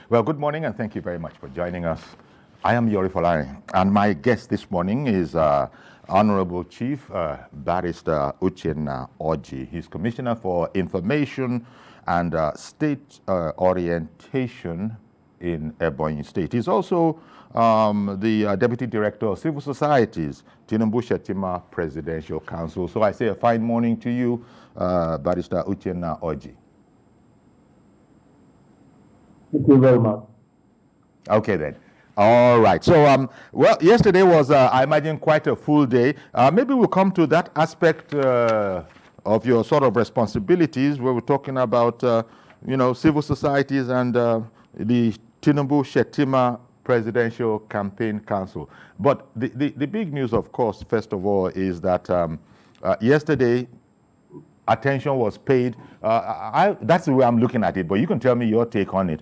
Well, good morning and thank you very much for joining us. I am Yori Folari, and my guest this morning is Honorable Chief Barrister Uchenna Orji. He's Commissioner for Information and State Orientation in Ebonyi State. He's also the Deputy Director of Civil Societies, Tinubu Shetima Presidential Council. So I say a fine morning to you, Barrister Uchenna Orji. Thank you very much. Okay then. All right. So, well, yesterday was, I imagine, quite a full day. Maybe we'll come to that aspect of your sort of responsibilities where we're talking about, you know, civil societies and the Tinubu Shetima Presidential Campaign Council. But the big news, of course, first of all, is that yesterday, attention was paid. That's the way I'm looking at it, but you can tell me your take on it.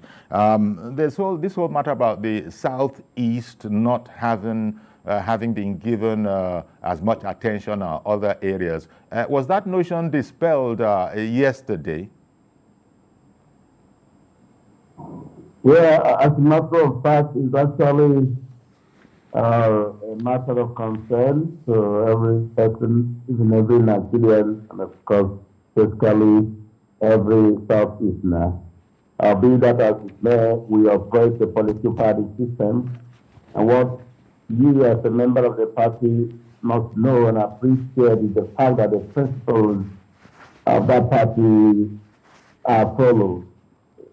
This whole matter about the Southeast not having been given as much attention as other areas. Was that notion dispelled yesterday? Yeah, as a matter of fact, it's actually a matter of concern to every person, even every Nigerian, and of course, especially every Southeasterner. Be that as it may, we operate the political party system, and what you as a member of the party must know and appreciate is the fact that the principles of that party are followed.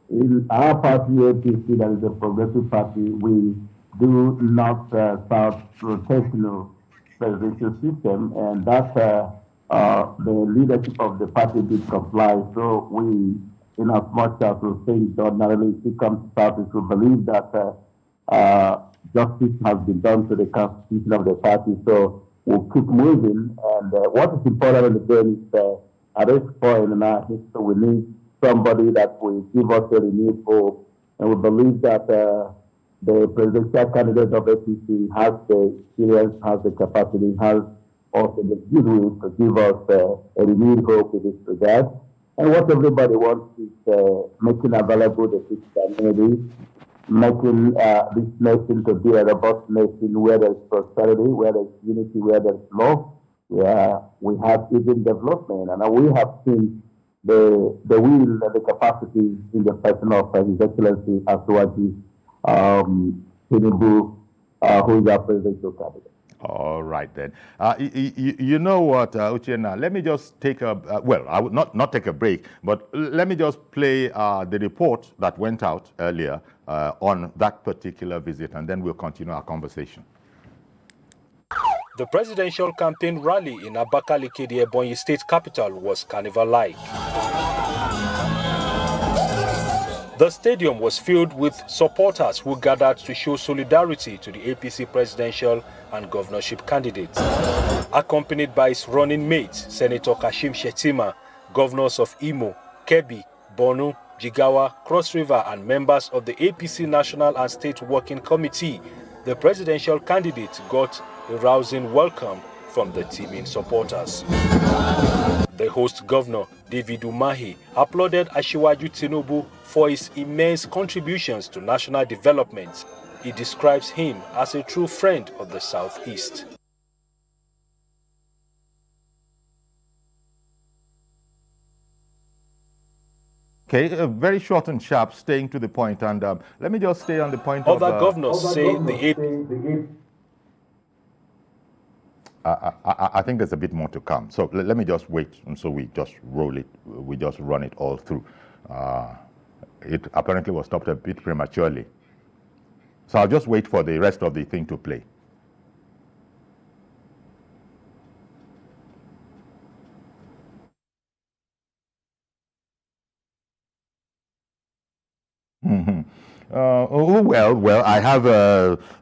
In our party, APC, that is the Progressive Party, we do not start rotational presidential system, and that the leadership of the party did comply. So we, in as much as we think ordinarily, if we come to parties, we believe that justice has been done to the constitution of the party. So we'll keep moving. And what is important again is at this point in our history, we need somebody that will give us a renewed hope. And we believe that the presidential candidate of APC has the experience, has the capacity, has also the goodwill to give us a renewed hope in this regard. And what everybody wants is making available the fiscal community, making this nation to be a robust nation where there's prosperity, where there's unity, where there's love, where we have even development. And we have seen the will and the capacity in the person of His Excellency Asiwaju Tinubu, who is our presidential candidate. All right then. You know what, Uchenna, let me just take a, well, I would not take a break, but let me just play the report that went out earlier on that particular visit, and then we'll continue our conversation. The presidential campaign rally in Abakaliki, the Ebonyi state capital, was carnival-like. The stadium was filled with supporters who gathered to show solidarity to the APC presidential and governorship candidates. Accompanied by his running mate, Senator Kashim Shettima, governors of Imo, Kebbi, Borno, Jigawa, Cross River, and members of the APC National and State Working Committee, the presidential candidate got a rousing welcome from the teeming supporters. The host governor, David Umahi, applauded Asiwaju Tinubu for his immense contributions to national development. He describes him as a true friend of the Southeast. Okay, very short and sharp, staying to the point, and let me just stay on the point of... Other governors say the APC... I think there's a bit more to come. So let me just wait, and so we just roll it, we just run it all through. It apparently was stopped a bit prematurely. So I'll just wait for the rest of the thing to play. Well, I have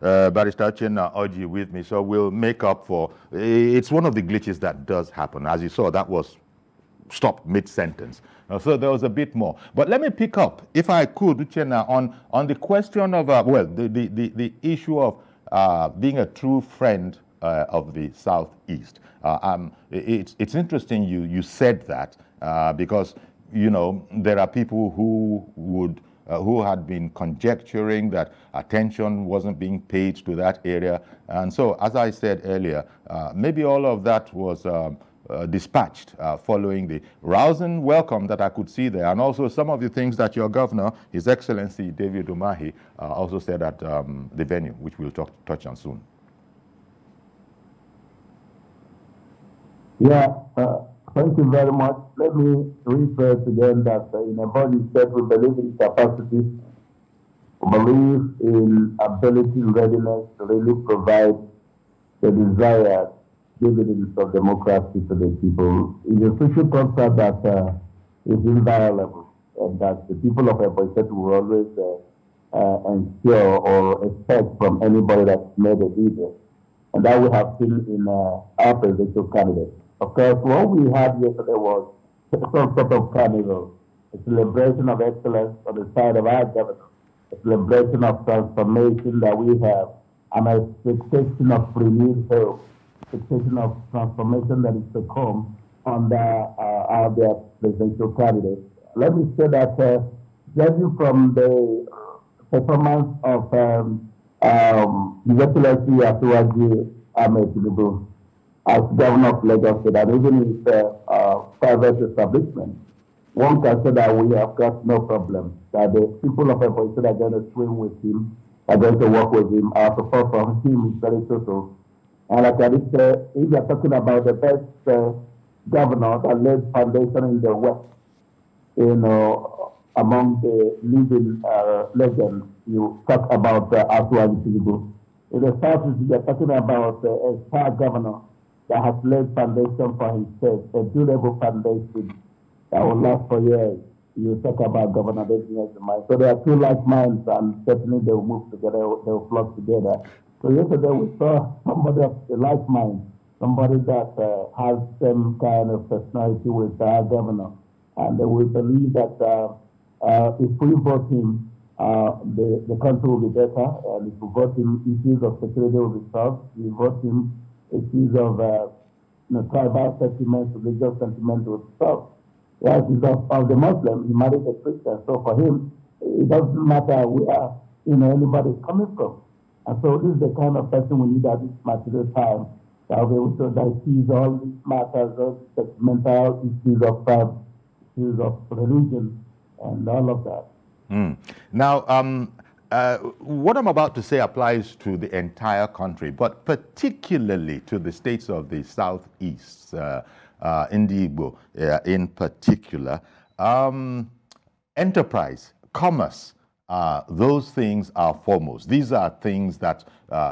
Barrister Uchenna Orji with me, so we'll make up for... It's one of the glitches that does happen. As you saw, that was stopped mid-sentence. So there was a bit more. But let me pick up, if I could, Uchenna, on the question of, well, the issue of being a true friend of the Southeast. It's interesting you said that because, you know, there are people who would who had been conjecturing that attention wasn't being paid to that area. And so, as I said earlier, maybe all of that was dispatched following the rousing welcome that I could see there, and also some of the things that your governor, His Excellency David Umahi, also said at the venue, which we'll touch on soon. Yeah, thank you very much. Let me rephrase again that in a body state we believe in capacity, we believe in ability and readiness to really provide the desired dividends of democracy to the people. It's a social contract that is inviolable, and that the people of a state will always ensure or expect from anybody that's made a deal. And that we have seen in our presidential candidate. Of course, what we had yesterday was some sort of carnival, a celebration of excellence on the side of our government, a celebration of transformation that we have, an expectation of renewed hope, expectation of transformation that is to come under our presidential candidate. Let me say that judging from the performance of His Excellency Asiwaju Ahmed Tinubu as governor of Lagos State, and even his private establishment, one can say that we have got no problem, that the people of Ebonyi State are going to swim with him, are going to work with him. Our support from him is very total. And like I said, if you're talking about the best governor that laid foundation in the West, among the living legends, you talk about Asiwaju Tinubu. In the Southeast, you're talking about a star governor that has laid foundation for himself, a durable foundation that will last for years. You talk about Governor David. So there are two like minds, and certainly they will move together, they will flock together. So yesterday we saw somebody of a like mind, somebody that has some kind of personality with our governor. And we believe that if we vote him, the country will be better. And if we vote him, issues of security will be solved. If we vote him, issues of tribal sentiments, religious sentiments will be solved. Yes, he's of the Muslim, he married a Christian. So for him, it doesn't matter where anybody's coming from. And so this is the kind of person we need at this material time that will be able to diffuse all these matters, all these sentimental issues of religion and all of that. Now, what I'm about to say applies to the entire country, but particularly to the states of the Southeast, Igbo in particular. Enterprise, commerce, those things are foremost. These are things that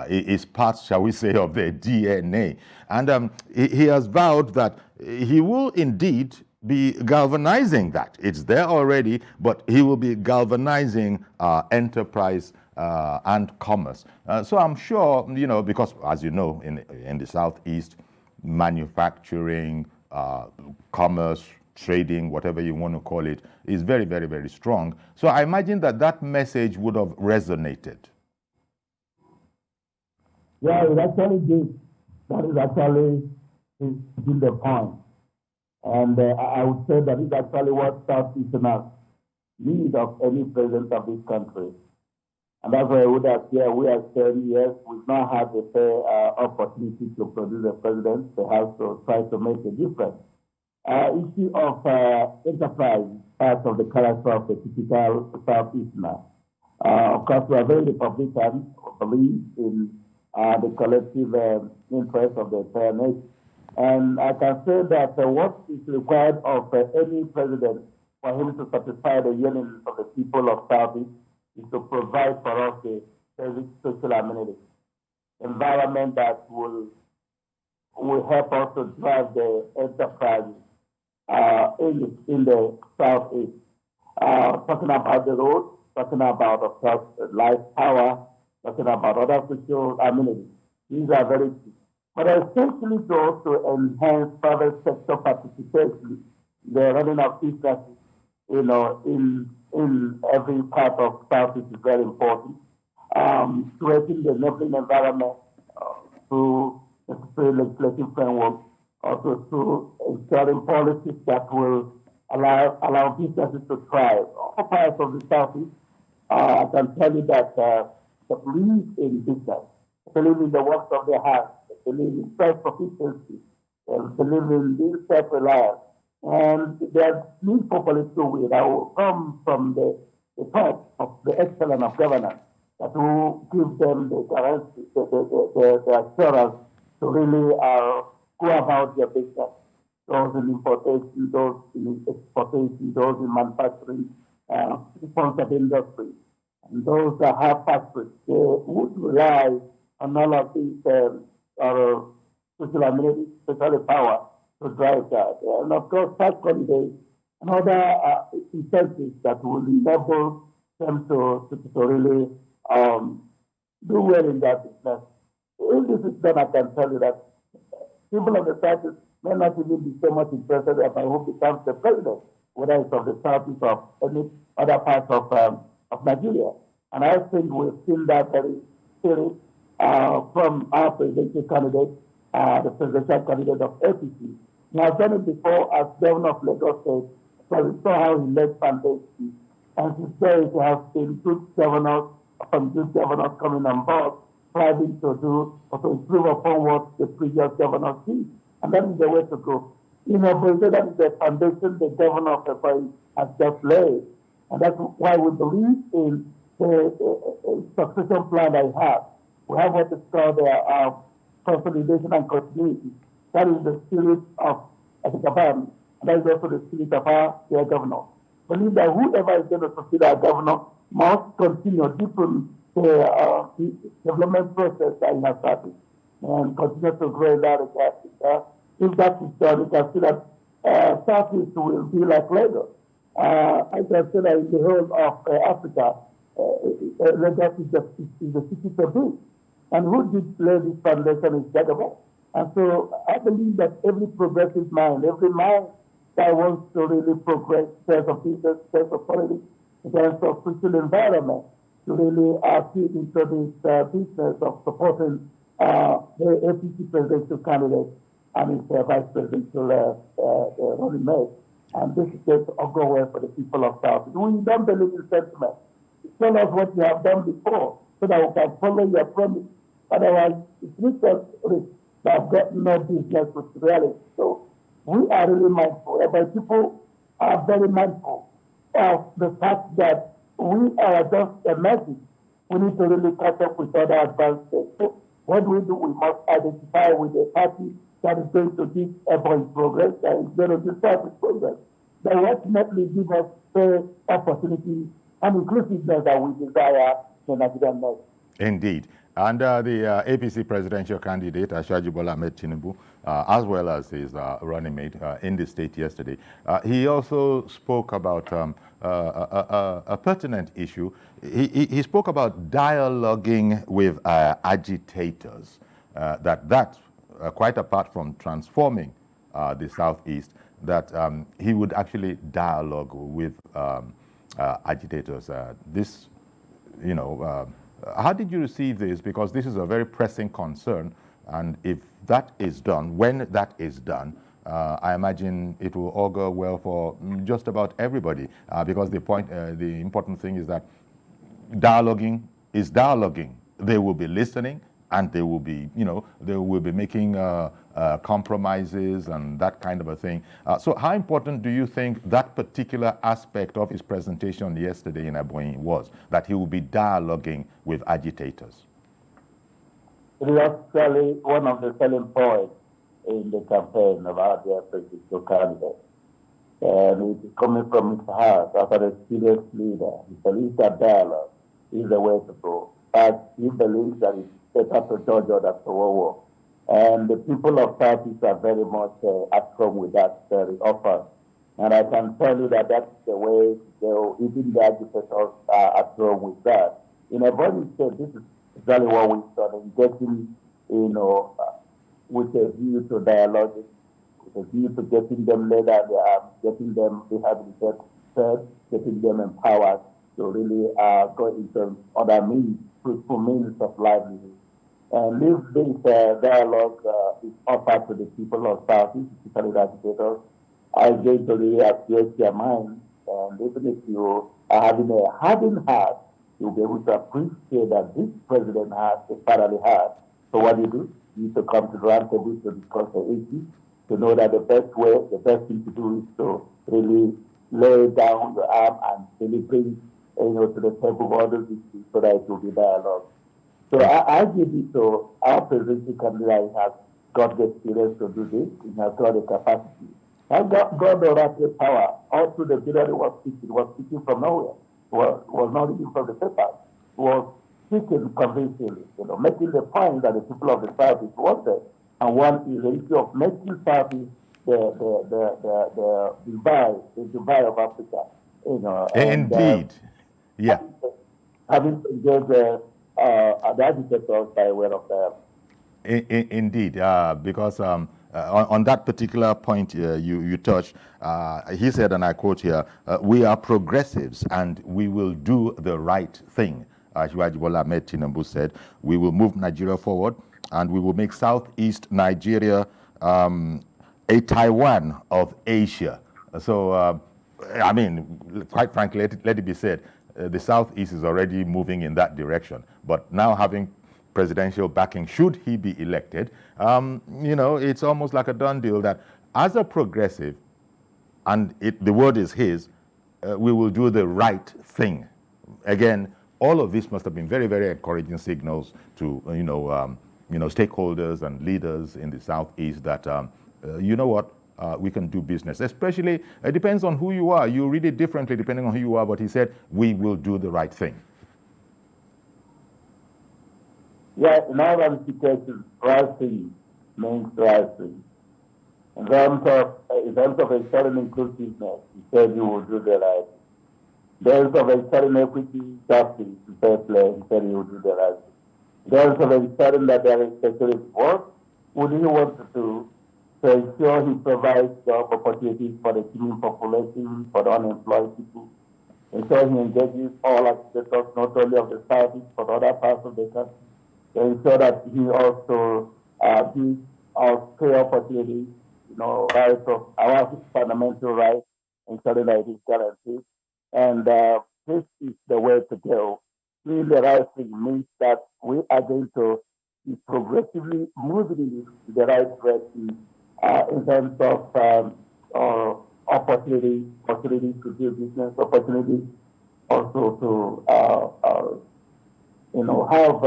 is part, shall we say, of their DNA. And he has vowed that he will indeed be galvanizing that. It's there already, but he will be galvanizing enterprise and commerce. So I'm sure, because as you know, in the Southeast, manufacturing, commerce, trading, whatever you want to call it, is very, very, very strong. So I imagine that message would have resonated. Yeah, it actually did. That is actually the point. And I would say that is actually what Southeasterners need of any president of this country. And that's why we are saying, yes, we've not had a fair opportunity to produce a president. They have to try to make a difference. Issue of enterprise, part of the character of the typical Southeasterner. Of course, we are very Republican, believe in the collective interest of the entire nation. And I can say that what is required of any president for him to satisfy the yearnings of the people of Southeast is to provide for us a basic social amenities, environment that will help us to drive the enterprise in the Southeast. Talking about the roads, talking about, of course, life power, talking about other social amenities. These are very key. But essentially to also enhance private sector participation, the running of businesses, in every part of Southeast is very important. Creating the enabling environment through necessary legislative framework, also through ensuring policies that will allow businesses to thrive. All parts of the Southeast, I can tell you that they believe in business, they believe in the works of their hands, they believe in self-sufficiency, they believe in being self-reliant, and their need for political will that will come from the top of the excellence of governance that will give them the guarantee, the assurance to really go about their business. Those in importation, those in exportation, those in manufacturing, forms of industry, and those that have factories, they would rely on all of these social amenities, social power to drive that. And of course, tax holidays and other incentives that will enable them to really do well in that business. If this is done, I can tell you that people of the South may not even be so much interested about who becomes the president, whether it's of the Southeast or any other part of Nigeria. And I think we've seen that very spirit from our presidential candidate, the presidential candidate of APC. He has done it before as governor of Lagos State, so we saw how he led foundation. And since then, he has been good governors, from good governors coming on board, striving to do or to improve upon what the previous governors did. And that is the way to go. You know, but that is the foundation the governor of the place has just laid. And that's why we believe in the succession plan that we have. We have what is called consolidation and continuity. That is the spirit of Abakaliki, and that is also the spirit of our dear governor. Believe that whoever is going to succeed our governor must continue deepen the development process that he has started and continue to grow in that regard. If that is done, you can see that Southeast will be like Lagos. I can say that in the whole of Africa, Lagos is the city to be. And who did lay this foundation is Jagaba. And so I believe that every progressive mind, every mind that wants to really progress in terms of business, in terms of politics, in terms of social environment, to really fit into this business of supporting the APC presidential candidate and his vice presidential running mate. And this is going to go well for the people of South. We don't believe in sentiment. Tell us what you have done before so that we can follow your promise. Otherwise, it makes us rich. They have got no business with reality. So we are really mindful. But people are very mindful of the fact that we are just emerging. We need to really catch up with other advanced states. So what we do, we must identify with a party that is going to give everyone progress, that is going to give service progress, that will ultimately give us fair opportunity and inclusiveness that we desire in Nigerian life. Indeed. And the APC presidential candidate, Asiwaju Bola Ahmed Tinubu, as well as his running mate in the state yesterday, he also spoke about a pertinent issue. He spoke about dialoguing with agitators, that quite apart from transforming the Southeast, that he would actually dialogue with agitators. This, you know, how did you receive this? Because this is a very pressing concern, and if that is done, when that is done, I imagine it will augur well for just about everybody. Because the important thing is that dialoguing is dialoguing. They will be listening, and they will be, you know, they will be making compromises and that kind of a thing. So how important do you think that particular aspect of his presentation yesterday in Ebonyi was, that he will be dialoguing with agitators? It is actually one of the selling points in the campaign of our dear presidential candidate. And it is coming from his heart as an experienced leader. He believes that dialogue is the way to go. But he believes that it's better to judge others to war. And the people of Southeast are very much at home with that very often. And I can tell you that that's the way even the agitators are at home with that. In a very state, this is exactly what we've done in getting, you know, with a view to dialogue, with a view to getting them led out, getting them rehabilitated, getting them empowered to really go into other means, fruitful means of livelihood. And this dialogue is offered to the people of Southeast, especially the agitators. I going to really appeal their mind, and even if you are having a hardened heart, you'll be able to appreciate that this president has a fatherly heart. So what do? You need to come to the round table to discuss the issues, to know that the best way, the best thing to do is to really lay down your arm and really bring to the table all those issues so that it will be dialogue. So I give it to our presidential candidate has got the experience to do this, he has got the capacity. And got the right power. All through the period was speaking from nowhere. Was not even from the paper. Was speaking convincingly, making the point that the people of the Southeast wanted. And one is the issue of making Southeast the Dubai of Africa. Indeed. Yeah. Having to engage the agitators by way of Indeed, because on that particular point you touched, he said, and I quote here, we are progressives and we will do the right thing. Asiwaju Bola Ahmed Tinubu said, we will move Nigeria forward and we will make Southeast Nigeria a Taiwan of Asia. So, I mean, quite frankly, let it be said, the Southeast is already moving in that direction. But now having presidential backing, should he be elected, it's almost like a done deal that as a progressive, and the word is his, we will do the right thing. Again, all of this must have been very, very encouraging signals to, stakeholders and leaders in the Southeast that, you know what, we can do business. Especially, it depends on who you are. You read it differently depending on who you are, but he said, we will do the right thing. Yeah, in all ramifications, right thing means right thing. In terms of ensuring inclusiveness, he said you will do the right thing. In terms of ensuring equity, justice, he said he will do the right thing. In terms of ensuring that there is security work, would he want to do to ensure he provides job opportunities for the teeming population, for the unemployed people, ensure he engages all agitators, not only of the Southeast, but other parts of the country, to ensure that he also gives us fair opportunities, rights of our fundamental rights, ensuring that it is guaranteed. And this is the way to go. Doing the right thing means that we are going to be progressively moving in the right direction in terms of opportunities to do business, opportunities also to have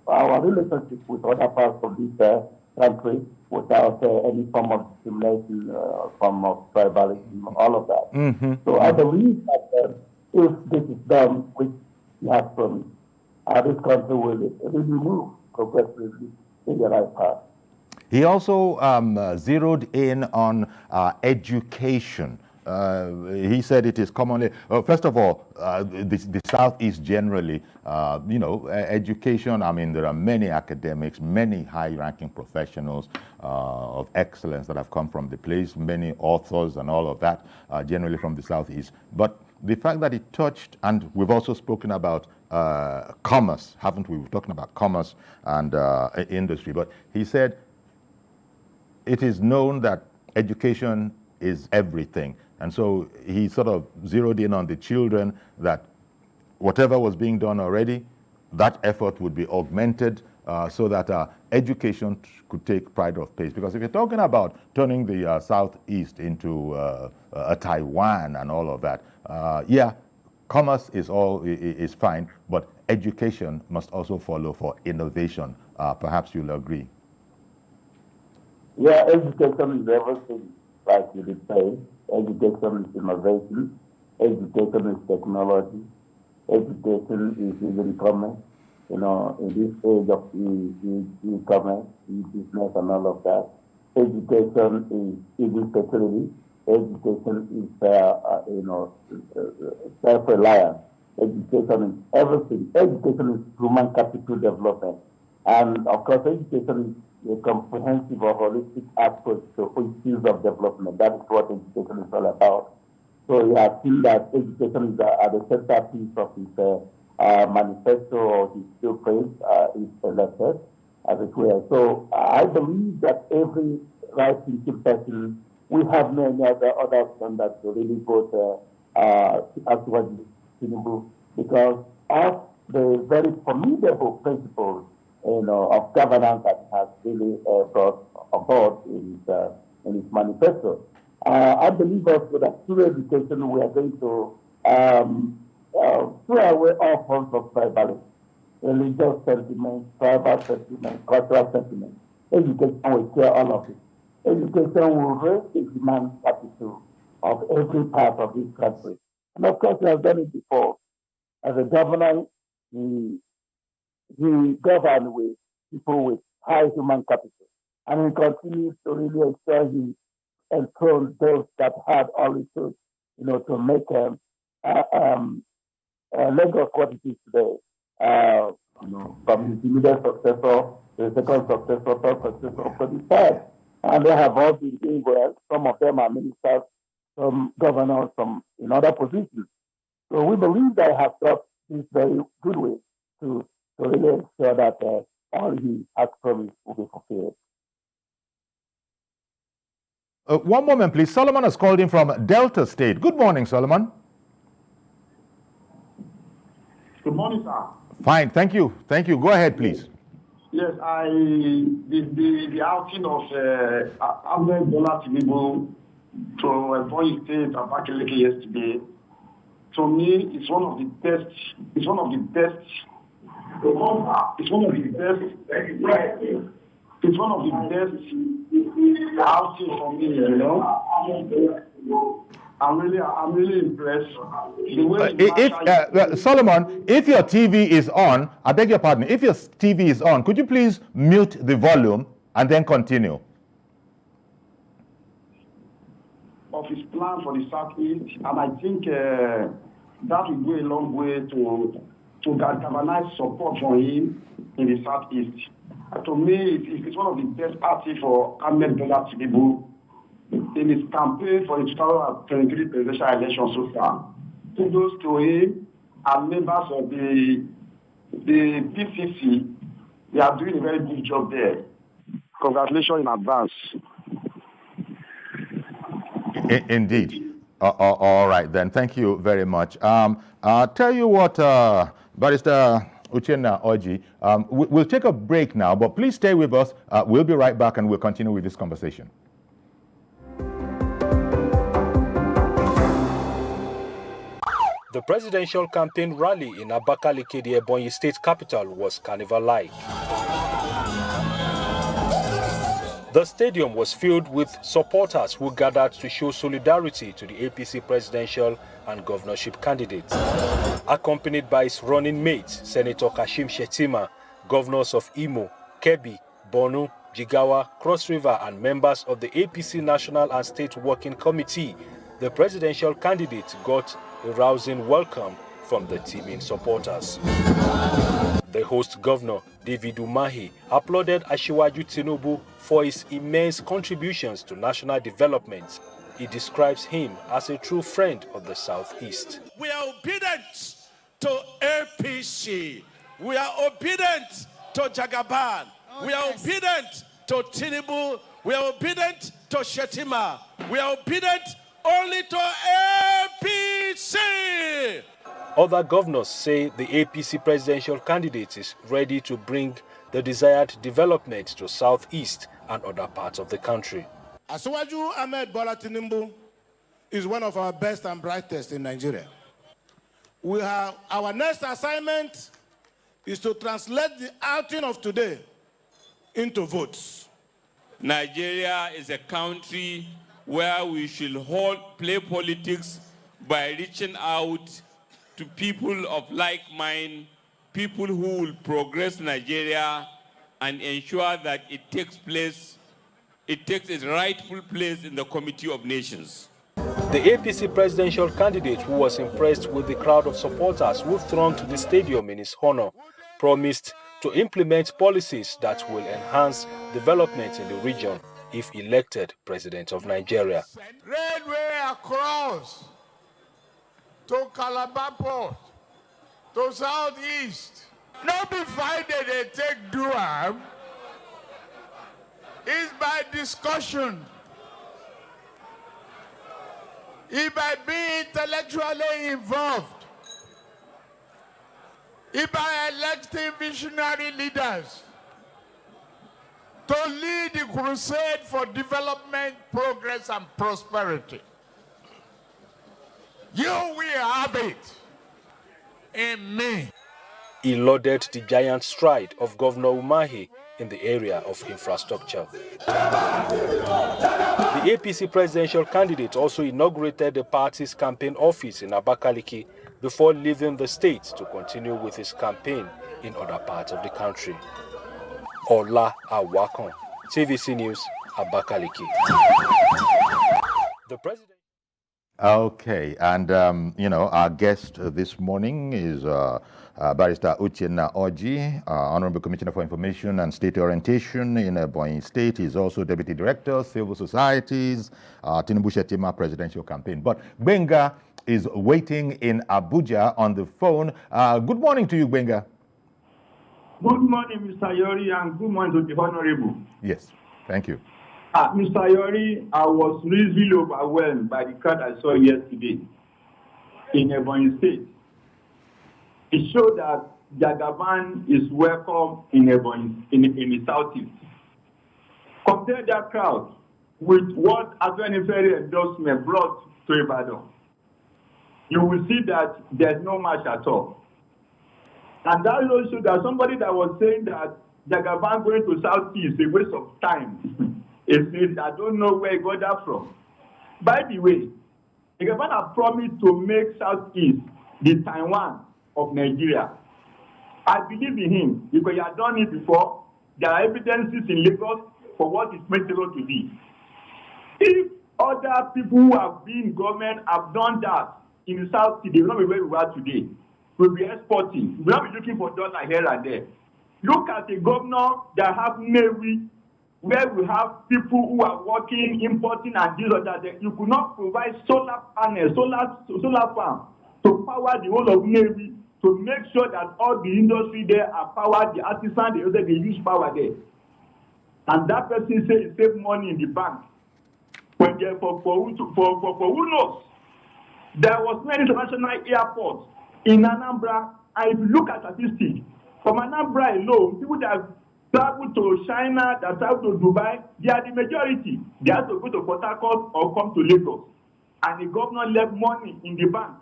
our relationship with other parts of this country without any form of discrimination, form of tribalism, all of that. Mm-hmm. So I believe that if this is done, which we have promised, this country will really move progressively in the right path. He also zeroed in on education. He said it is commonly, first of all, the Southeast generally, education, I mean, there are many academics, many high-ranking professionals of excellence that have come from the place, many authors and all of that, generally from the Southeast. But the fact that it touched, and we've also spoken about commerce, haven't we? We're talking about commerce and industry, but he said it is known that education is everything. And so he sort of zeroed in on the children, that whatever was being done already, that effort would be augmented so that education could take pride of place. Because if you're talking about turning the Southeast into a Taiwan and all of that, commerce is fine, but education must also follow for innovation. Perhaps you'll agree. Yeah, education is everything, like you did say. Education is innovation. Education is technology. Education is even commerce. In this age of e-commerce, e-business and all of that. Education is even security. Education is self-reliance. Education is everything. Education is human capital development. And of course, education is a comprehensive or holistic approach to issues of development. That is what education is all about. So you have seen that education is at the centerpiece of his manifesto or his blueprint is elected as it were. So I believe that every right-thinking person, we have many other options that really both Asiwaju Tinubu because of the very formidable principles, of governance that has really brought aboard in his manifesto. I believe also that through education we are going to throw away all forms of tribalism, religious sentiment, tribal sentiment, cultural sentiment. Education will clear all of it. Education will raise the human capital of every part of this country. And of course, he has done it before. As a governor, he governed with people with high human capital. And he continues to really ensure he enthroned those that had all it took, to make Lagos what it is today. From his immediate successor, the second successor, third successor, to the third. And they have all been doing well. Some of them are ministers, some governors, some in other positions. So we believe they have got this very good way to really ensure that all he has promised will be fulfilled. One moment, please. Solomon has called in from Delta State. Good morning, Solomon. Good morning, sir. Fine, thank you. Thank you. Go ahead, please. Yes, the outing of Ahmed Bola Tinubu to Ebonyi State Abakaliki yesterday, to me, it's one of the best. It's one of the best. It's one of the best. It's one of the best outing for me. I'm really impressed. The way Solomon, if your TV is on, I beg your pardon, if your TV is on, could you please mute the volume and then continue? Of his plan for the Southeast, and I think that will go a long way to galvanize support for him in the Southeast. To me, it's one of the best parties for Ahmed Bola Tinubu in his campaign for the 2023 presidential election so far. Kudos to him and members of the PCC. They are doing a very good job there. Congratulations in advance. Indeed. All right, then. Thank you very much. I'll tell you what, Barrister Uchenna Oji, we'll take a break now, but please stay with us. We'll be right back and we'll continue with this conversation. The presidential campaign rally in Abakaliki, the Ebonyi state capital, was carnival-like. The stadium was filled with supporters who gathered to show solidarity to the APC presidential and governorship candidates. Accompanied by his running mate, Senator Kashim Shettima, governors of Imo, Kebbi, Borno, Jigawa, Cross River, and members of the APC National and State Working Committee, the presidential candidate got a rousing welcome from the teaming supporters. The host governor, David Umahi, applauded Asiwaju Tinubu for his immense contributions to national development. He describes him as a true friend of the Southeast. We are obedient to APC. We are obedient to Jagaban. We are obedient to Tinubu. We are obedient to Shettima. We are obedient only to APC. Other governors say the APC presidential candidate is ready to bring the desired development to Southeast and other parts of the country. Asiwaju Ahmed Bola Tinubu is one of our best and brightest in Nigeria. Our next assignment is to translate the outing of today into votes. Nigeria is a country where we should play politics by reaching out to people of like mind, people who will progress Nigeria and ensure that it takes its rightful place in the Committee of Nations. The APC presidential candidate, who was impressed with the crowd of supporters who thronged the stadium in his honor, promised to implement policies that will enhance development in the region if elected president of Nigeria. Railway across to Calabar Port, to Southeast. Not be Friday they take Durham. It's by discussion. It by being intellectually involved. by electing visionary leaders to lead the crusade for development, progress, and prosperity. You will have it in me. He lauded the giant stride of Governor Umahi in the area of infrastructure. The APC presidential candidate also inaugurated the party's campaign office in Abakaliki before leaving the state to continue with his campaign in other parts of the country. Ola Awakon, TVC News, Abakaliki. The president. Okay, and our guest this morning is Barrister Uchenna Orji, Honorable Commissioner for Information and State Orientation in Ebonyi State. He's also Deputy Director, Civil Societies, Tinubu Shetima Presidential Campaign. But Benga is waiting in Abuja on the phone. Good morning to you, Benga. Good morning, Mr. Yori, and good morning to the Honorable. Yes, thank you. Mr. Yori, I was really overwhelmed by the crowd I saw yesterday in Ebonyi State. It showed that Jagaban is welcome in Ebonyi, in the Southeast. Compare that crowd with what Atwenifere endorsement brought to Ibadan. You will see that there's no match at all. And that also shows that somebody that was saying that Jagaban going to Southeast is a waste of time. I don't know where he got that from. By the way, Jagaban has promised to make Southeast the Taiwan of Nigeria. I believe in him because he has done it before. There are evidences in Lagos for what is meant to be. If other people who have been in government have done that in the South, they will not be where we are today. We'll be exporting. We will not be looking for dollar here and there. Look at a governor that have Navy, where we have people who are working, importing, and this or that. You could not provide solar panels, solar farm to power the whole of Navy to make sure that all the industry there are powered, the artisans, they use power there. And that person says he save money in the bank. When for who knows? There was no international airport in Anambra, and if you look at statistics, from Anambra alone, people that travel to China, that travel to Dubai, they are the majority. They have to go to Port Harcourt or come to Lagos. And the governor left money in the bank.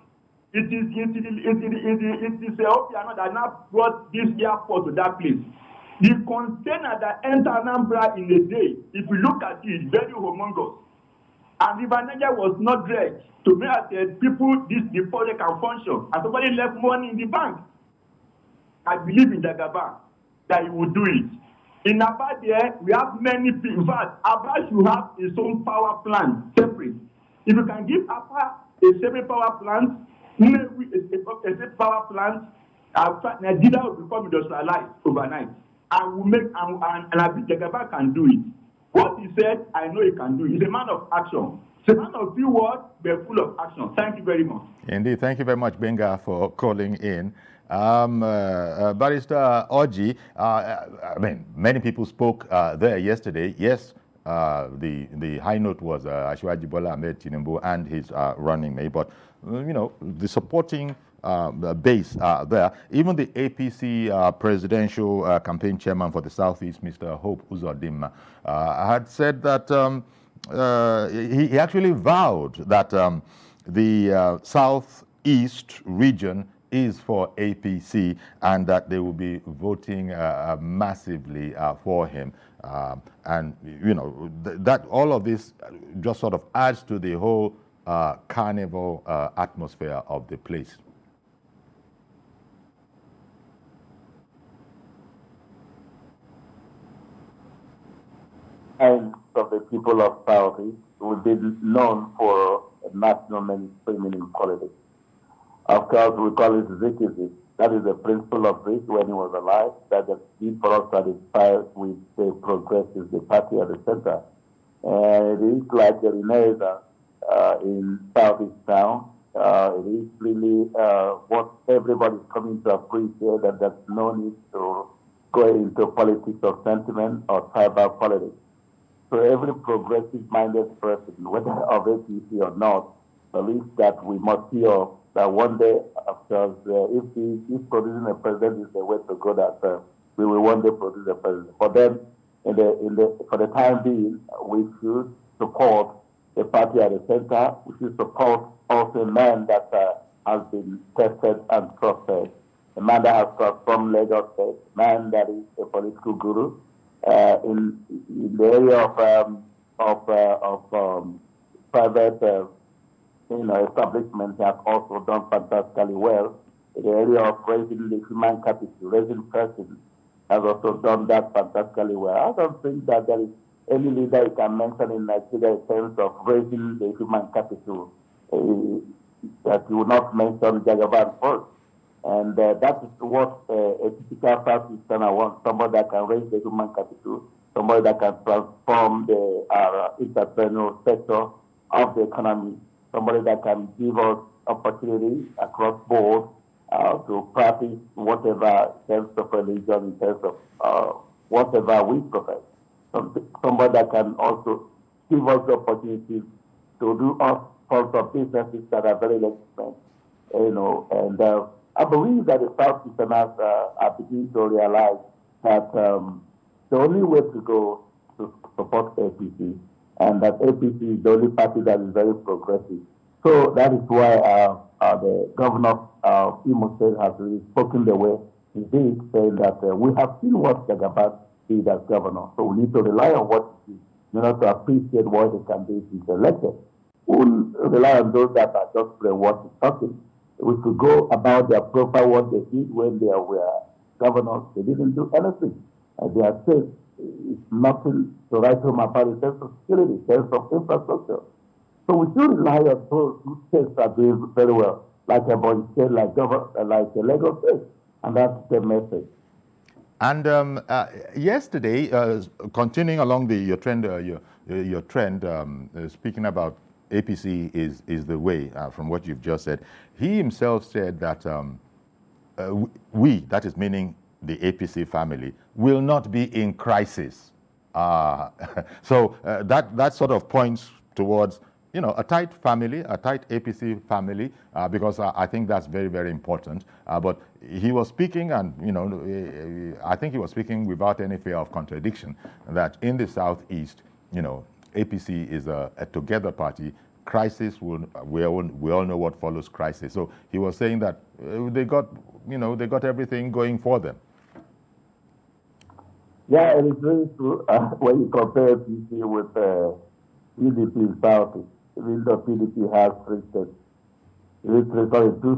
It is a that now brought this airport to that place. The container that enter Anambra in a day, if you look at it, is very humongous. And River Niger was not dredged to make that people, the project can function. And somebody left money in the bank. I believe in Jagaban that he will do it. In Aba there, we have many people. In fact, Aba should have its own power plant separate. If you can give Aba a separate power plant, maybe a separate power plant, Nigeria will become industrialized overnight. And I believe Jagaban can do it. What he said, I know he can do. He's a man of action. He's a man of few words, but full of action. Thank you very much. Indeed. Thank you very much, Benga, for calling in. Barrister Orji, many people spoke there yesterday. Yes, the high note was Asiwaju Bola, Ahmed, Tinubu, and his running mate. But, the supporting base there, even the APC presidential campaign chairman for the Southeast, Mr. Hope Uzodimma, had said that he actually vowed that the Southeast region is for APC and that they will be voting massively for him. That all of this just sort of adds to the whole carnival atmosphere of the place. And of the people of Southeast will be known for national mainstreaming politics. Of course, we call it Zikism. That is the principle of this when he was alive, that the need for us to identify with the progressives, the party at the center. It is like a renaissance in Southeast now. It is really what everybody is coming to appreciate, that there's no need to go into politics of sentiment or tribal politics. So every progressive-minded person, whether of APC or not, believes that we must hear that one day, because if producing a president is the way to go, that we will one day produce a president. For them, for the time being, we should support the party at the center. We should support also a man that has been tested and trusted, a man that has transformed Lagos State, a man that is a political guru in the area of private establishments. He has also done fantastically well. In the area of raising the human capital, raising persons, has also done that fantastically well. I don't think that there is any leader you can mention in Nigeria in terms of raising the human capital that you will not mention Jagaban first. And that is what a typical Southeasterner wants, somebody that can raise the human capital, somebody that can transform the entrepreneurial sector of the economy, somebody that can give us opportunity across board to practice whatever in terms of religion, in terms of whatever we profess. Somebody that can also give us the opportunity to do all sorts of businesses that are very legitimate, and I believe that the Southeasterners are beginning to realize that the only way to go to support APC, and that APC is the only party that is very progressive. So that is why the governor of Imo State has really spoken the way he did, saying that we have seen what Jagaban did as governor, so we need to rely on what he did in order to appreciate what he can do if he's elected. We'll rely on those that are just brainwashed talking. We could go about their profile, what they did when they were governors. They didn't do anything. Their state is nothing to write home about in terms of security, in terms of infrastructure. So we should rely on those whose states are doing very well, like Ebonyi State, like Lagos State, and that's the message. And yesterday, continuing along your trend, speaking about APC is the way, from what you've just said, he himself said that we, that is meaning the APC family, will not be in crisis. So that sort of points towards, a tight family, a tight APC family, because I think that's very, very important. But he was speaking, and I think he was speaking without any fear of contradiction, that in the Southeast, APC is a together party. Crisis we all know what follows crisis. So he was saying that they got everything going for them. Yeah, it is very true. When you compare APC with PDP in Southeast, even though PDP has two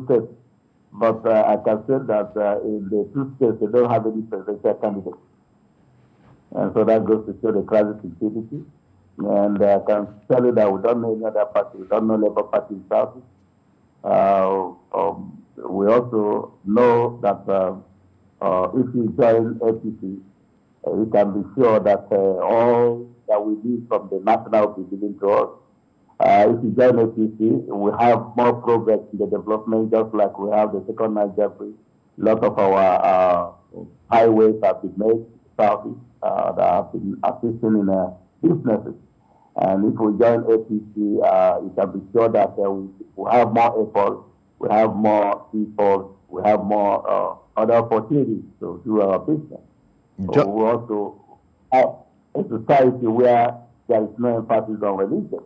states, but I can say that in the two states they don't have any presidential candidates, and so that goes to show the crisis in PDP. And I can tell you that we don't know any other party. We don't know Labour Party in Southeast. We also know that if you join APC, you can be sure that all that we need from the national will be given to us. If you join APC, we have more progress in the development, just like we have the second Niger Bridge. A lot of our highways have been made Southeast that have been assisting in businesses. And if we join APC, you can be sure that we have more efforts, we have more people, we have more other opportunities to do our business. So we also have a society where there is no emphasis on religion.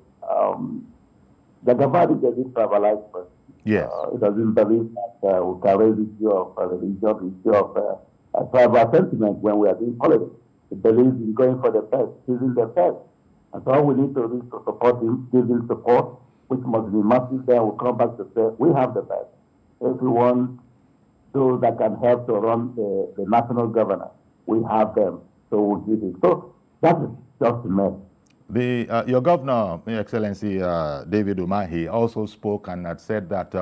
The government is a tribalized person. Yes. It doesn't believe that we can raise the issue of religion, the issue of tribal sentiment when we are doing politics. It believes in going for the best, choosing the best. And so all we need to do is to support him, give him support, which must be massive. Then we'll come back to say, we have the best. If we want those that can help to run the national governance, we have them. So we'll give it. So that is just the mess. Your governor, Your Excellency David Umahi, also spoke and had said that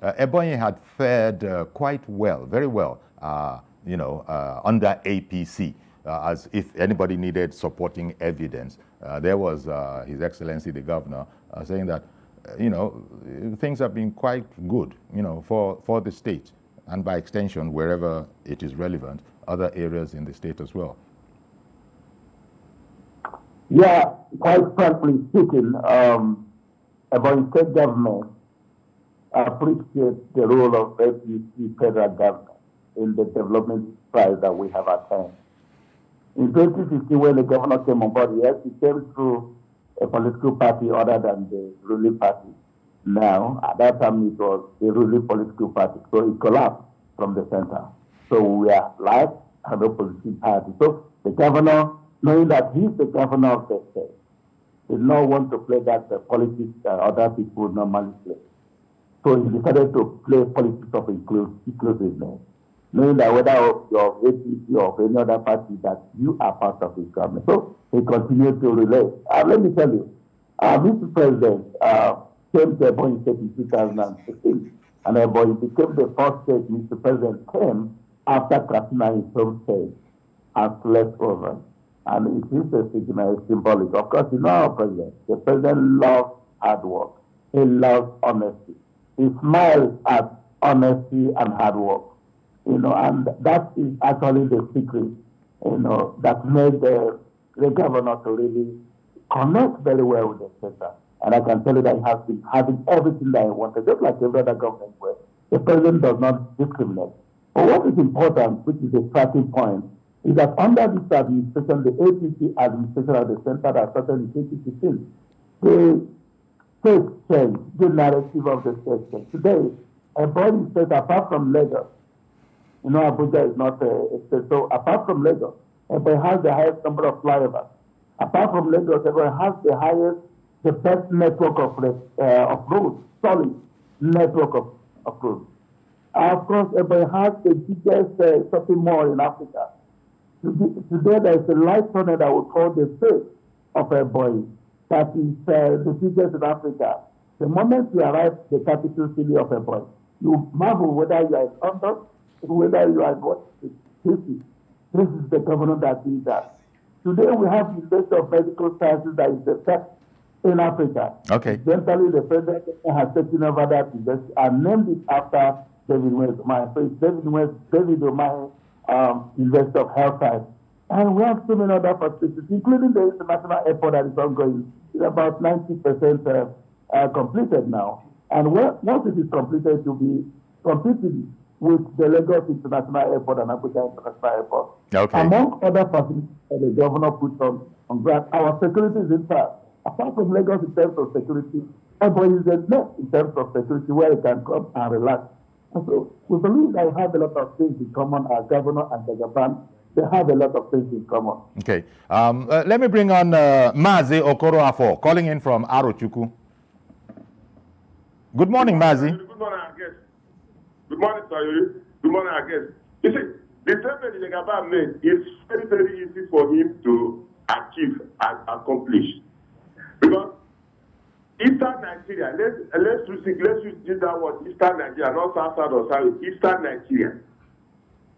Ebonyi had fared quite well, very well, under APC. As if anybody needed supporting evidence. There was His Excellency the Governor saying that, things have been quite good, for the state, and by extension, wherever it is relevant, other areas in the state as well. Yeah, quite frankly speaking, about state government appreciate the role of APC federal government in the development strides that we have attained. In 2015, when the governor came on board, yes, he came through a political party other than the ruling party. Now, at that time, it was the ruling political party, so it collapsed from the center. So we are like an opposition party. So the governor, knowing that he's the governor of the state, did not want to play that politics that other people normally play. So he decided to play politics of inclusiveness, knowing that whether you're of APC or of any other party, that you are part of his government. So he continued to relate. Let me tell you, Mr. President came to Ebonyi State in 2016, and Ebonyi became the first state Mr. President came after Katsina in home state as leftover. And it is a signal, symbolic. Of course, you know our president. The president loves hard work. He loves honesty. He smiles at honesty and hard work. And that is actually the secret, that made the governor to really connect very well with the center. And I can tell you that he has been having everything that he wanted, just like every other government where the president does not discriminate. But what is important, which is the starting point, is that under this administration, the APC administration at the center that started in 2015, the state changed, the narrative of the state changed. Today, Ebonyi State, apart from Lagos, Abuja is not a state, so apart from Lagos, Ebonyi has the highest number of flyovers. Apart from Lagos, Ebonyi has the best network of roads, solid network of roads. Of course, Ebonyi has the biggest shopping mall in Africa. Today, there is a light tunnel that we call the face of Ebonyi, that is the biggest in Africa. The moment you arrive at the capital city of Ebonyi, you marvel whether you are in London, whether you are in what city. This is the governor that did that. Today, we have the University of Medical Sciences that is the best in Africa. Okay. Generally, the federal government has taken over that university and named it after David Umahi. So it's David Umahi University of Health Science. And we have so many other facilities, including the international airport that is ongoing. It's about 90% completed now. And once it is completed, it will be completed with the Lagos International Airport and Abuja International Airport. Okay. Among other facilities that the governor put on ground, our security is in fact, apart from Lagos in terms of security, Ebonyi is the next in terms of security where it can come and relax. And so we believe that we have a lot of things in common. Our governor and the Japan, they have a lot of things in common. Okay. Let me bring on Mazi Okoroafo, calling in from Arochukwu. Good morning, Mazi. Good morning, I guess. Good morning, sir. Good morning, I guess. You see, the statement the Japan made is very, very easy for him to achieve and accomplish. Because Eastern Nigeria, let's use that word, Eastern Nigeria, not South or South, Eastern Nigeria.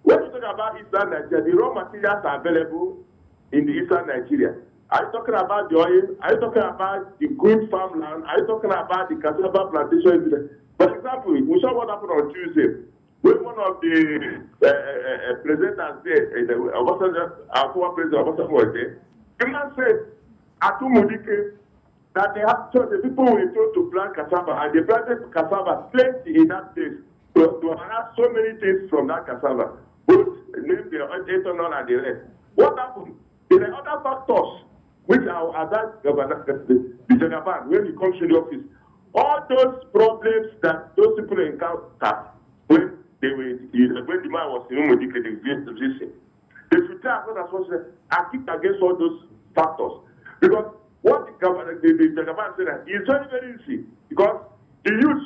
When you talk about Eastern Nigeria, the raw materials are available in the Eastern Nigeria. Are you talking about the oil? Are you talking about the good farmland? Are you talking about the cassava plantation? For example, we saw what happened on Tuesday. When one of the presenters there, our former president was there, the man said, Atumudike, that the people were told to plant cassava, and they planted cassava plenty in that place to have so many things from that cassava, both named the ethanol and the rest. What happened? There are other factors which are that the Jagaban, when he comes to the office, all those problems that those people encountered when the man was in Umudike, they should try as well and keep against all those factors. Because what the Jagaban said is very, very easy. Because the youth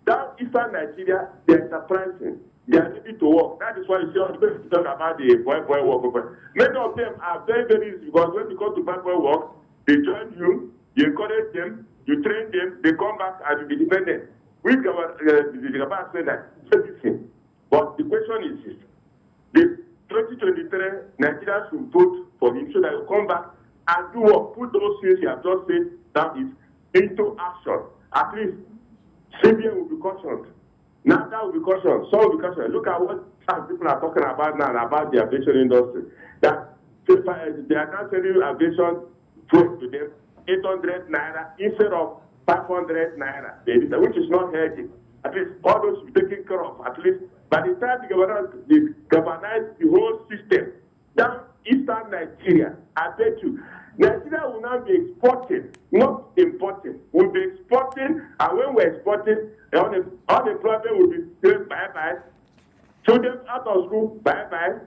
down Eastern Nigeria, they are enterprising. They are needing to work. That is why you see all the people talk about the boy work. Many of them are very, very easy because when you go to boy work, they join you, you encourage them, you train them, they come back and be independent. We the Jagaban said that everything. But the question is this. The 2023 Nigeria should vote for him so that he'll come back and do what? Put those things he has just said that is into action. At least CBN will be cautioned. NAFTA will be cautioned. Some will be cautioned. Look at what people are talking about now about the aviation industry. That they are now selling aviation food to them 800 naira instead of 500 naira, which is not healthy. At least all those should be taken care of. At least by the time they galvanize the whole system down eastern Nigeria, I bet you, Nigeria will now be exporting, not importing. We'll be exporting, and when we're exporting, unemployment will be still bye-bye. Children out of school, bye-bye.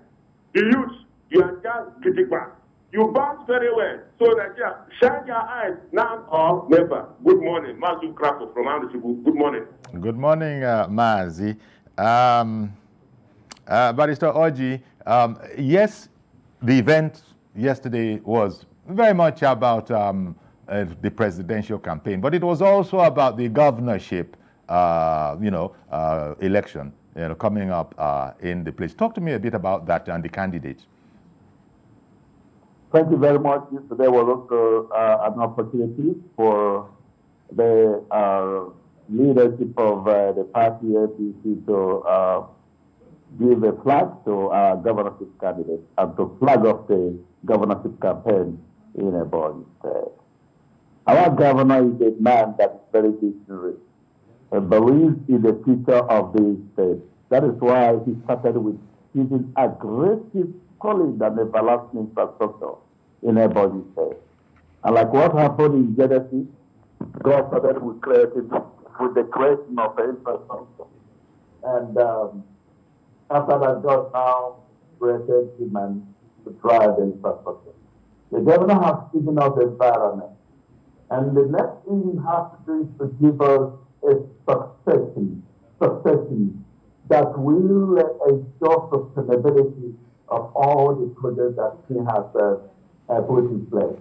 The youth, you are just critical. You bounce very well. So Nigeria, shine your eyes now or never. Good morning. Mazu Krafo from Amisibu. Good morning. Good morning, Mazi. Barrister Oji, yes, the event yesterday was very much about the presidential campaign, but it was also about the governorship, election, coming up in the place. Talk to me a bit about that and the candidates. Thank you very much. Yesterday was also an opportunity for the leadership of the party APC to give a flag to our governorship candidate and to flag off the governorship campaign in Ebonyi State. Our governor is a man that is very visionary and believes in the future of the state. That is why he started with using aggressive, solid and everlasting infrastructure in Ebonyi State. And like what happened in Genesis, God started with the creation of the infrastructure. And after that, God now created human to drive the infrastructure. The governor has given us the environment. And the next thing we have to do is to give us a succession that will ensure sustainability of all the projects that he has put in place.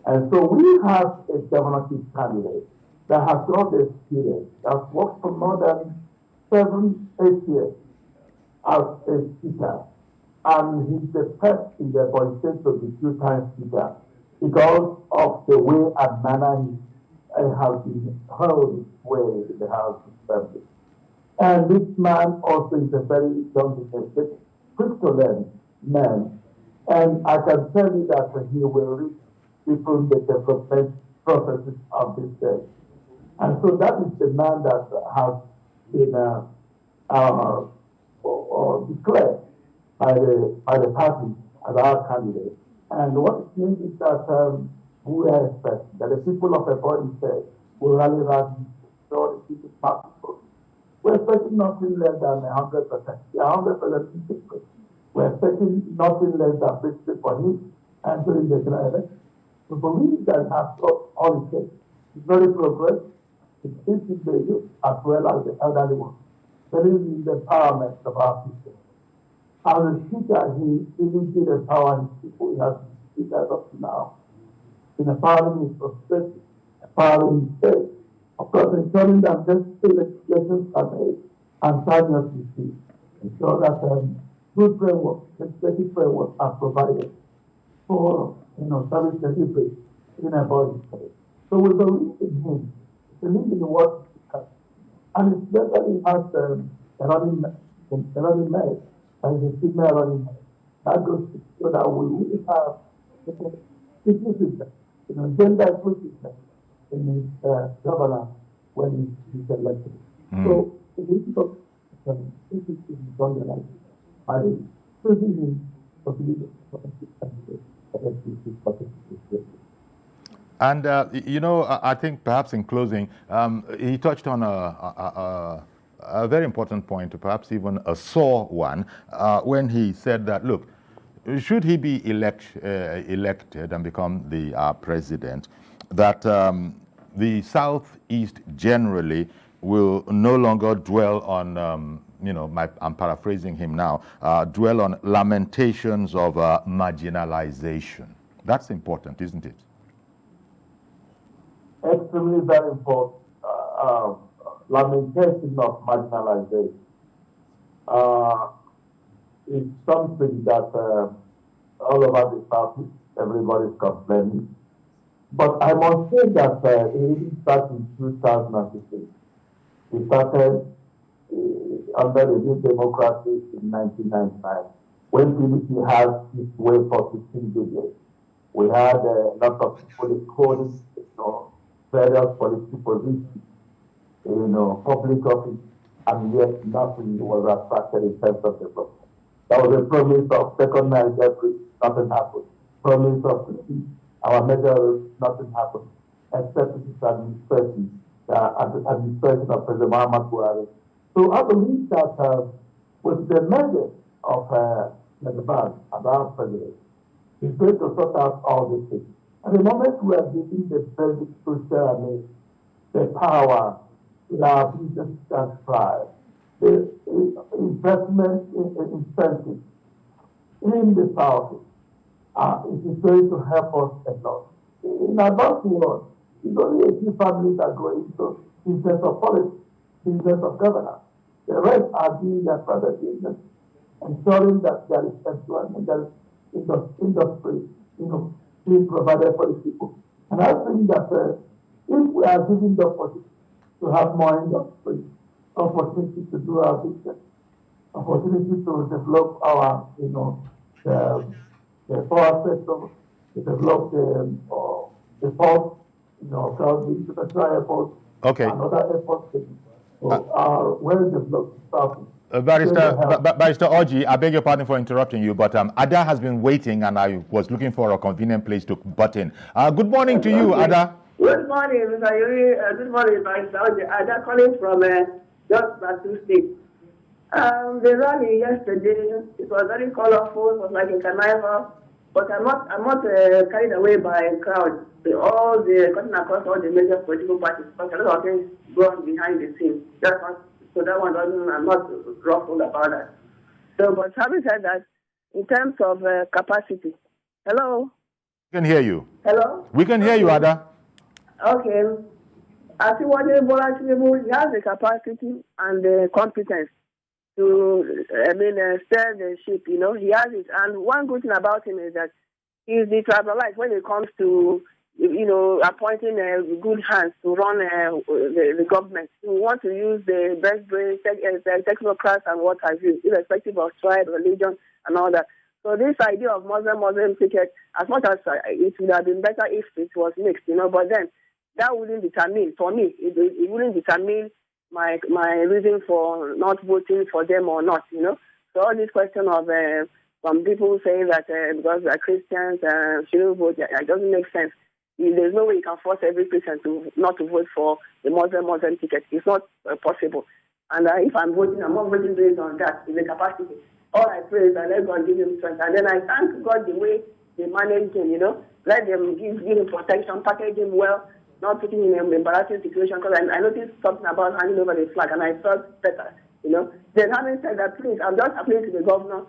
And so we have a governorship candidate that has got the experience, that has worked for more than 7-8 years as a speaker. And he's the first in the State to be 2-time speaker because of the way and manner he has been held his way in the House of Assembly. And this man also is a very young, quick to learn man. And I can tell you that he will reach people the development processes of this day. And so that is the man that has been declared by the party as our candidate. And what it means is that we are expecting that the people of Ebonyi State will rally around so the people party. We're expecting nothing less than 100%. We are 100% people. We're expecting nothing less than victory for him and during the general election. We believe that has got all it takes. It's very progressive. It is the youth as well as the elderly ones. There is the empowerment of our people. As a speaker, he even did empower his people. He has been speaker up to now. In empowering his perspective, empowering his state. Of course, ensuring that this legislations are made and simultaneously ensure that good framework, legislative framework are provided for service delivery in a body state. So we believe in him, believe in what he does. And especially as the running mate, and the female running mate, that goes to show that we really have significant, gender equity in his governor when he's elected. So it is not done like by choosing him to be the and I think perhaps in closing, he touched on a very important point, perhaps even a sore one, when he said that, look, should he be elected and become the president, that the Southeast generally will no longer dwell on, I'm paraphrasing him now, dwell on lamentations of marginalization. That's important, isn't it? Extremely very important. Lamentation of marginalization. It's something that all over the Southeast, everybody's complaining. But I must say that it really started in 2016. We started under the new democracy in 1999, when PDP had its way for 15 years. We had a lot of people calling various political positions, public office, and yet nothing was attracted in terms of development. There was a promise of second Niger bridge, nothing happened. Promise of our major roads, nothing happened, except this administration, administration of President Muhammad Buhari. So I believe that with the measure of the ban about president, he's going to sort out all these things. At the moment we are giving the basic social needs, the power in our business and thrive, the investment in incentives in the South, it is going to help us a lot. In our advanced world, it's only a few families that go into business of politics, business of governance. The rest are doing their private business, ensuring that there is employment, there is industry, being provided for the people. And I think that if we are giving the opportunity to have more industry, opportunity to do our business, opportunity to develop our, the power sector, to develop the port, the international airport, and other airports are well developed. Barrister Orji, I beg your pardon for interrupting you, but Ada has been waiting and I was looking for a convenient place to butt in. Good morning to you, Ada. Good morning, Mr. Yuri. Good morning, Barrister Orji. Ada calling from just Plateau State. The rally yesterday, it was very colorful, it was like a carnival, but I'm not carried away by a crowd. All the cutting across all the major political parties, because a lot of things go on behind the scenes. So that one doesn't, I'm not ruffled about that. So, but having said that, in terms of capacity, hello? We can hear you. Hello? We can hear you, Ada. Okay. Asiwaju Bola, he has the capacity and the competence to, steer the ship, he has it. And one good thing about him is that he's detribalized when it comes to, appointing good hands to run the government. We want to use the best brains, technocrats and what have you, irrespective of tribe, religion, and all that. So this idea of Muslim ticket, as much as it would have been better if it was mixed, but then that wouldn't determine, for me, it wouldn't determine my reason for not voting for them or not, So all this question of some people saying that because they're Christians, shouldn't vote, it doesn't make sense. There's no way you can force every person not to vote for the Muslim ticket. It's not possible. And if I'm voting, I'm not voting based on that, it's the capacity. All I pray is that let God give him strength. And then I thank God the way they manage him, Let them give him protection, package him well, not putting him in an embarrassing situation. Because I noticed something about handing over the flag, and I felt better, Then having said that, please, I'm just appealing to the governor,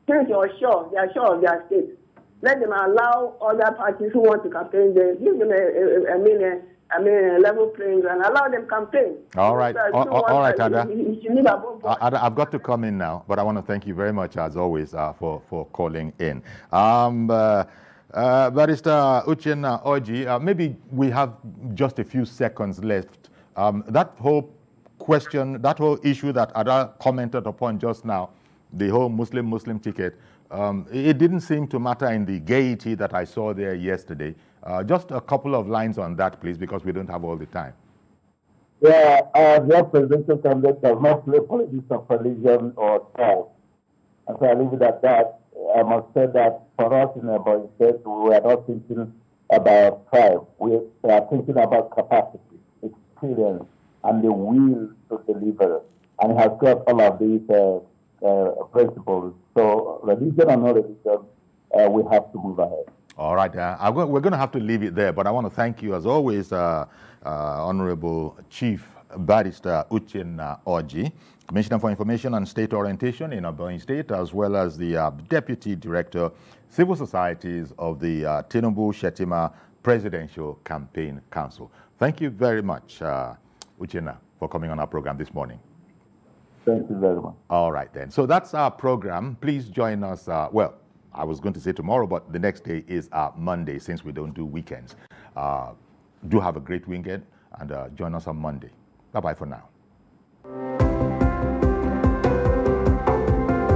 since they are sure of their state, let them allow other parties who want to campaign, give them a level playing ground, allow them campaign. All right, all right, Ada. Ada, I've got to come in now, but I want to thank you very much, as always, for calling in. Barrister Uchenna Orji, maybe we have just a few seconds left. That whole question, that whole issue that Ada commented upon just now, the whole Muslim ticket, it didn't seem to matter in the gaiety that I saw there yesterday. Just a couple of lines on that, please, because we don't have all the time. Yeah, the presidential candidate does not play politics of religion or tribe. And so I leave it at that. I must say that for us in Ebonyi State, we are not thinking about tribe. We are thinking about capacity, experience, and the will to deliver. And it has got all of these principles. So religion or no religion, we have to move ahead. All right, we're going to have to leave it there, but I want to thank you, as always, Honorable Chief Barrister Uchenna Orji, Commissioner for Information and State Orientation in Ebonyi State, as well as the Deputy Director, Civil Societies of the Tinubu Shetima Presidential Campaign Council. Thank you very much, Uchenna, for coming on our program this morning. Thank you very much. All right, then. So that's our program. Please join us. Well, I was going to say tomorrow, but the next day is Monday, since we don't do weekends. Do have a great weekend, and join us on Monday. Bye-bye for now.